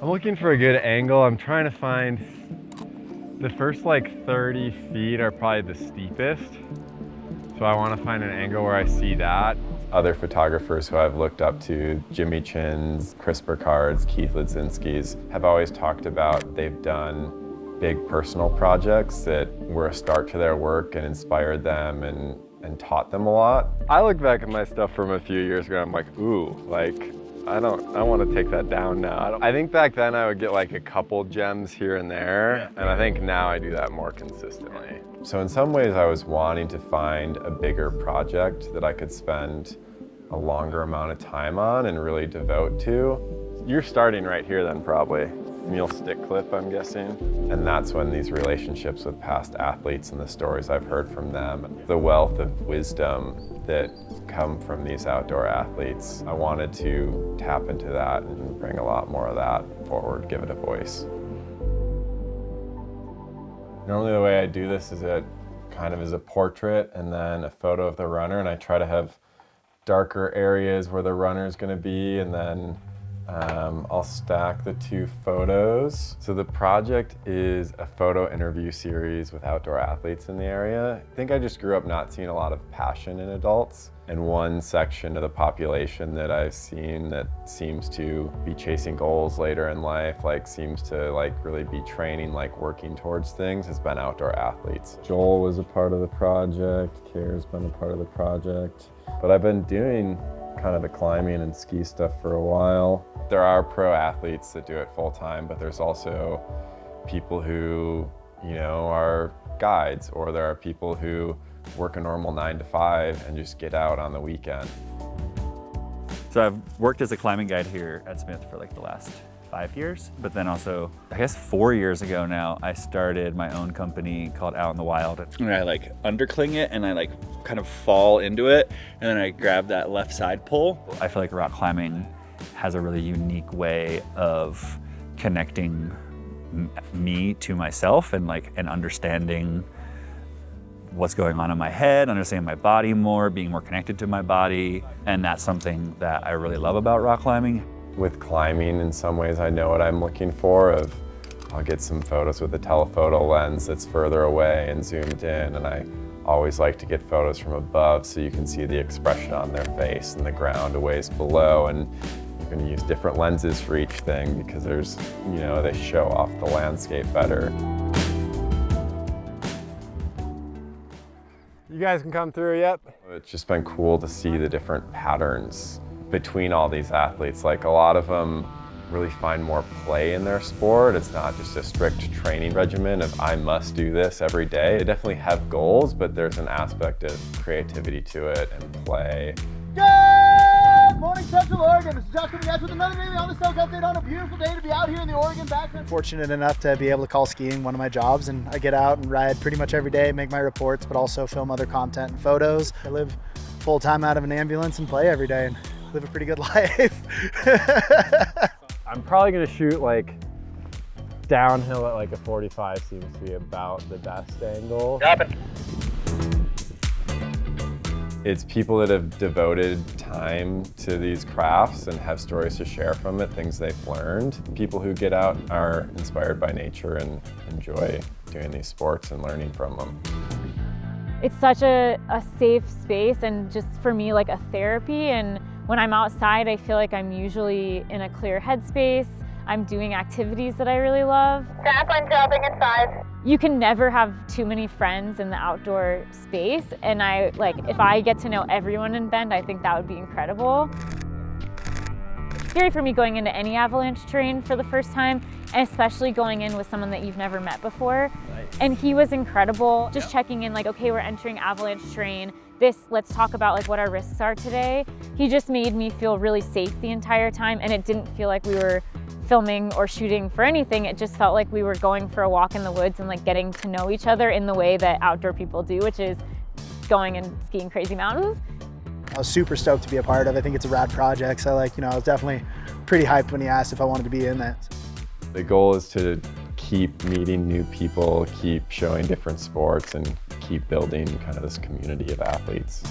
I'm looking for a good angle. I'm trying to find the first like 30 feet are probably the steepest. So I want to find an angle where I see that. Other photographers who I've looked up to, Jimmy Chin's, Chris Burkard's, Keith Ledzinski's, have always talked about they've done big personal projects that were a start to their work and inspired them and taught them a lot. I look back at my stuff from a few years ago and I'm like, ooh, like, I want to take that down now. I think back then I would get like a couple gems here and there, and I think now I do that more consistently. So in some ways I was wanting to find a bigger project that I could spend a longer amount of time on and really devote to. You're starting right here then probably. Meal stick clip, I'm guessing. And that's when these relationships with past athletes and the stories I've heard from them, the wealth of wisdom that come from these outdoor athletes, I wanted to tap into that and bring a lot more of that forward, give it a voice. Normally the way I do this is kind of as a portrait and then a photo of the runner, and I try to have darker areas where the runner is going to be, and then I'll stack the two photos. So the project is a photo interview series with outdoor athletes in the area. I think I just grew up not seeing a lot of passion in adults. And one section of the population that I've seen that seems to be chasing goals later in life, like seems to like really be training, like working towards things, has been outdoor athletes. Joel was a part of the project, Kara's been a part of the project. But I've been doing kind of the climbing and ski stuff for a while. There are pro athletes that do it full time, but there's also people who, you know, are guides, or there are people who work a normal 9 to 5 and just get out on the weekend. So I've worked as a climbing guide here at Smith for like the last 5 years, but then also, I guess 4 years ago now, I started my own company called Out in the Wild. And I like undercling it and I like kind of fall into it, and then I grab that left side pull. I feel like rock climbing has a really unique way of connecting me to myself and understanding what's going on in my head, understanding my body more, being more connected to my body. And that's something that I really love about rock climbing. With climbing, in some ways, I know what I'm looking for. I'll get some photos with a telephoto lens that's further away and zoomed in, and I always like to get photos from above so you can see the expression on their face and the ground a ways below. And you're going to use different lenses for each thing because there's, you know, they show off the landscape better. You guys can come through, yep. It's just been cool to see the different patterns between all these athletes. Like, a lot of them really find more play in their sport. It's not just a strict training regimen of I must do this every day. They definitely have goals, but there's an aspect of creativity to it and play. Good morning, Central Oregon. This is Josh coming at you with another daily on the Stoke update on a beautiful day to be out here in the Oregon backcountry. Fortunate enough to be able to call skiing one of my jobs, and I get out and ride pretty much every day, make my reports, but also film other content and photos. I live full-time out of an ambulance and play every day and live a pretty good life. I'm probably gonna shoot like downhill at like a 45 seems to be about the best angle. Dropping. It's people that have devoted time to these crafts and have stories to share from it, things they've learned. People who get out are inspired by nature and enjoy doing these sports and learning from them. It's such a safe space, and just for me, like a therapy. And when I'm outside, I feel like I'm usually in a clear headspace. I'm doing activities that I really love. Sapling dropping in 5. You can never have too many friends in the outdoor space, and if I get to know everyone in Bend, I think that would be incredible. It's scary for me going into any avalanche terrain for the first time, and especially going in with someone that you've never met before. And he was incredible, just checking in like, okay, we're entering avalanche terrain. Let's talk about like what our risks are today. He just made me feel really safe the entire time, and it didn't feel like we were filming or shooting for anything. It just felt like we were going for a walk in the woods and like getting to know each other in the way that outdoor people do, which is going and skiing crazy mountains. I was super stoked to be a part of it. I think it's a rad project. So I was definitely pretty hyped when he asked if I wanted to be in that. The goal is to keep meeting new people, keep showing different sports, and keep building kind of this community of athletes.